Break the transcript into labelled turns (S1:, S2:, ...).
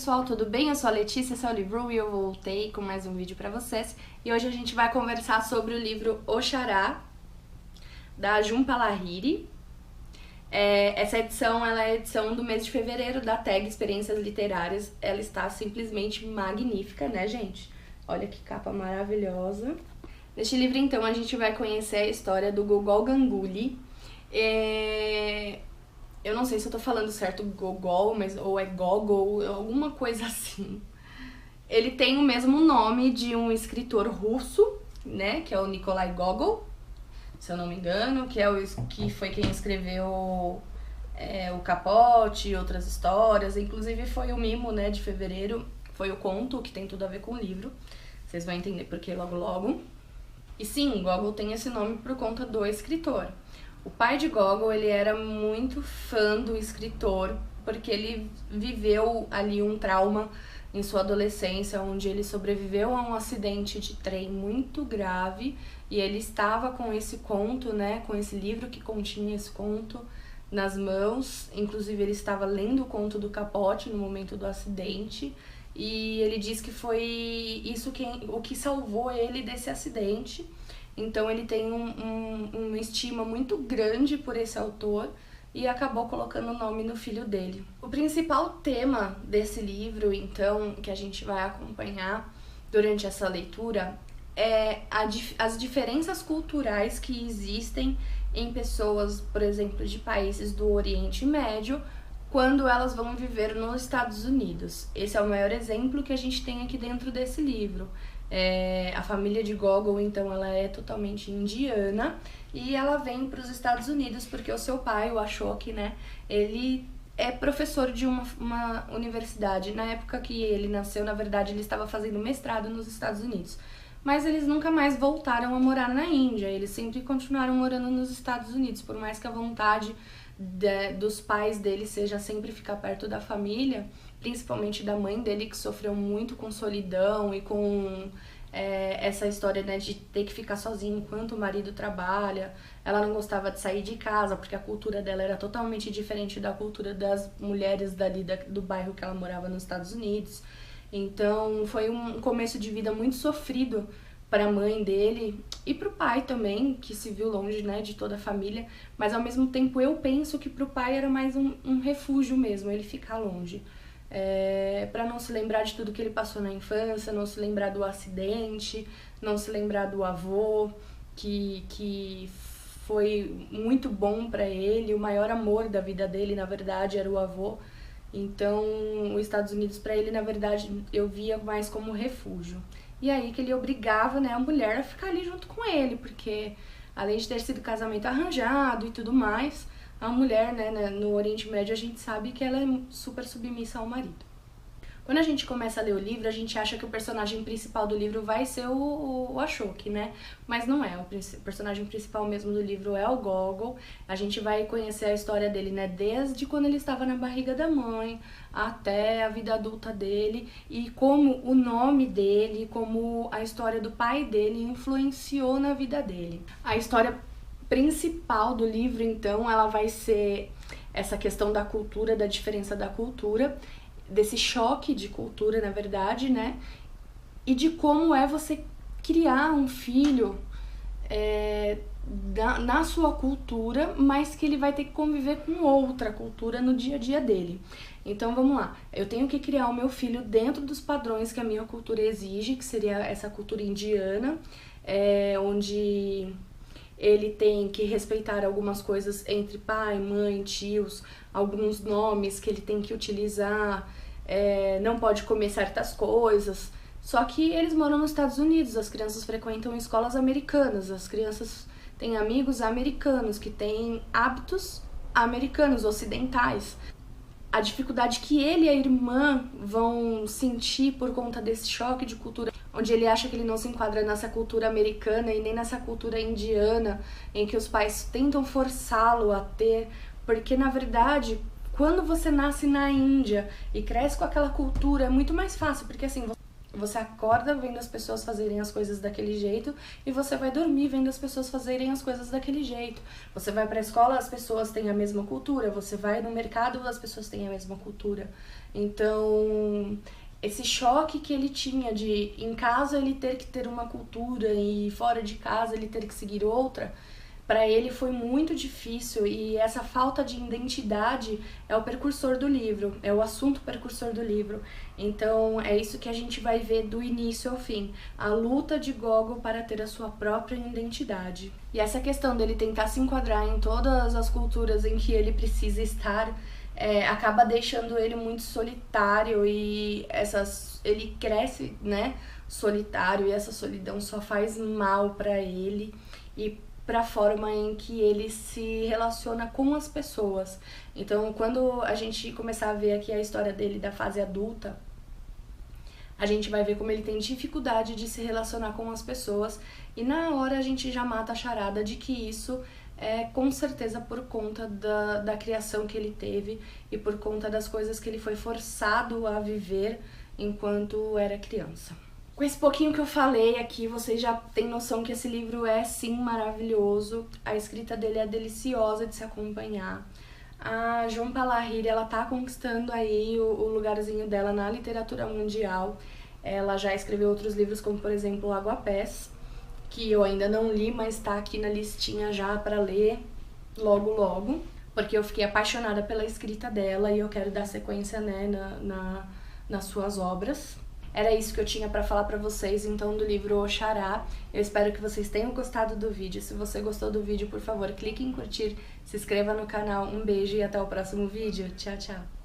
S1: pessoal, tudo bem? Eu sou a Letícia, esse é o Livro e eu voltei com mais um vídeo pra vocês. E hoje a gente vai conversar sobre o livro Oxará, da Jhumpa Lahiri. Essa edição ela é a edição do mês de fevereiro da tag Experiências Literárias. Ela está simplesmente magnífica, né, gente? Olha que capa maravilhosa. Neste livro, então, a gente vai conhecer a história do Gogol Ganguly. Eu não sei se eu tô falando certo Gogol, ou é Gogol, alguma coisa assim. Ele tem o mesmo nome de um escritor russo, né, que é o Nikolai Gogol, se eu não me engano, que foi quem escreveu o Capote e outras histórias. Inclusive foi o mimo, né, de fevereiro, foi o conto, que tem tudo a ver com o livro. Vocês vão entender por que logo logo. E sim, Gogol tem esse nome por conta do escritor. O pai de Gogol, ele era muito fã do escritor, porque ele viveu ali um trauma em sua adolescência, onde ele sobreviveu a um acidente de trem muito grave, e ele estava com esse conto, né, com esse livro que continha esse conto nas mãos. Inclusive ele estava lendo o conto do Capote no momento do acidente, e ele diz que foi isso o que salvou ele desse acidente. Então ele tem uma estima muito grande por esse autor e acabou colocando o nome no filho dele. O principal tema desse livro, então, que a gente vai acompanhar durante essa leitura é as diferenças culturais que existem em pessoas, por exemplo, de países do Oriente Médio, quando elas vão viver nos Estados Unidos. Esse é o maior exemplo que a gente tem aqui dentro desse livro. A família de Gogol, então, ela é totalmente indiana e ela vem para os Estados Unidos porque o seu pai, o Ashok, né, ele é professor de uma universidade. Na época que ele nasceu, na verdade, ele estava fazendo mestrado nos Estados Unidos. Mas eles nunca mais voltaram a morar na Índia, eles sempre continuaram morando nos Estados Unidos, por mais que a vontade dos pais dele seja sempre ficar perto da família, principalmente da mãe dele, que sofreu muito com solidão e com essa história, né, de ter que ficar sozinha enquanto o marido trabalha. Ela não gostava de sair de casa, porque a cultura dela era totalmente diferente da cultura das mulheres dali do bairro que ela morava nos Estados Unidos. Então foi um começo de vida muito sofrido para a mãe dele e para o pai também, que se viu longe, né, de toda a família, mas ao mesmo tempo eu penso que para o pai era mais um refúgio mesmo, ele ficar longe, para não se lembrar de tudo que ele passou na infância, não se lembrar do acidente, não se lembrar do avô, que foi muito bom para ele, o maior amor da vida dele, na verdade, era o avô. Então, os Estados Unidos, para ele, na verdade, eu via mais como refúgio. E aí que ele obrigava, né, a mulher a ficar ali junto com ele, porque além de ter sido casamento arranjado e tudo mais, a mulher, né, no Oriente Médio, a gente sabe que ela é super submissa ao marido. Quando a gente começa a ler o livro, a gente acha que o personagem principal do livro vai ser o Ashok, né? Mas não é. O personagem principal mesmo do livro é o Gogol. A gente vai conhecer a história dele, né? Desde quando ele estava na barriga da mãe até a vida adulta dele, e como o nome dele, como a história do pai dele influenciou na vida dele. A história principal do livro, então, ela vai ser essa questão da cultura, da diferença da cultura, desse choque de cultura, na verdade, né? E de como é você criar um filho na sua cultura, mas que ele vai ter que conviver com outra cultura no dia a dia dele. Então, vamos lá. Eu tenho que criar o meu filho dentro dos padrões que a minha cultura exige, que seria essa cultura indiana, onde ele tem que respeitar algumas coisas entre pai, mãe, tios, alguns nomes que ele tem que utilizar, não pode comer certas coisas. Só que eles moram nos Estados Unidos, as crianças frequentam escolas americanas, as crianças têm amigos americanos que têm hábitos americanos, ocidentais. A dificuldade que ele e a irmã vão sentir por conta desse choque de cultura, onde ele acha que ele não se enquadra nessa cultura americana e nem nessa cultura indiana, em que os pais tentam forçá-lo a ter, porque na verdade, quando você nasce na Índia e cresce com aquela cultura, é muito mais fácil, porque assim, Você acorda vendo as pessoas fazerem as coisas daquele jeito e você vai dormir vendo as pessoas fazerem as coisas daquele jeito. Você vai pra escola, as pessoas têm a mesma cultura. Você vai no mercado, as pessoas têm a mesma cultura. Então, esse choque que ele tinha de em casa ele ter que ter uma cultura e fora de casa ele ter que seguir outra, para ele foi muito difícil, e essa falta de identidade é o precursor do livro, é o assunto precursor do livro. Então é isso que a gente vai ver do início ao fim, a luta de Gogol para ter a sua própria identidade. E essa questão dele tentar se enquadrar em todas as culturas em que ele precisa estar, acaba deixando ele muito solitário, e ele cresce, né, solitário, e essa solidão só faz mal para ele e para a forma em que ele se relaciona com as pessoas. Então, quando a gente começar a ver aqui a história dele da fase adulta, a gente vai ver como ele tem dificuldade de se relacionar com as pessoas, e na hora a gente já mata a charada de que isso é com certeza por conta da criação que ele teve e por conta das coisas que ele foi forçado a viver enquanto era criança. Com esse pouquinho que eu falei aqui, vocês já têm noção que esse livro é sim maravilhoso. A escrita dele é deliciosa de se acompanhar. A Jhumpa Lahiri, ela tá conquistando aí o lugarzinho dela na literatura mundial. Ela já escreveu outros livros, como por exemplo Água-Pés, que eu ainda não li, mas tá aqui na listinha já para ler logo logo, porque eu fiquei apaixonada pela escrita dela e eu quero dar sequência, né, nas suas obras. Era isso que eu tinha para falar para vocês, então, do livro Oxará. Eu espero que vocês tenham gostado do vídeo. Se você gostou do vídeo, por favor, clique em curtir, se inscreva no canal. Um beijo e até o próximo vídeo. Tchau, tchau!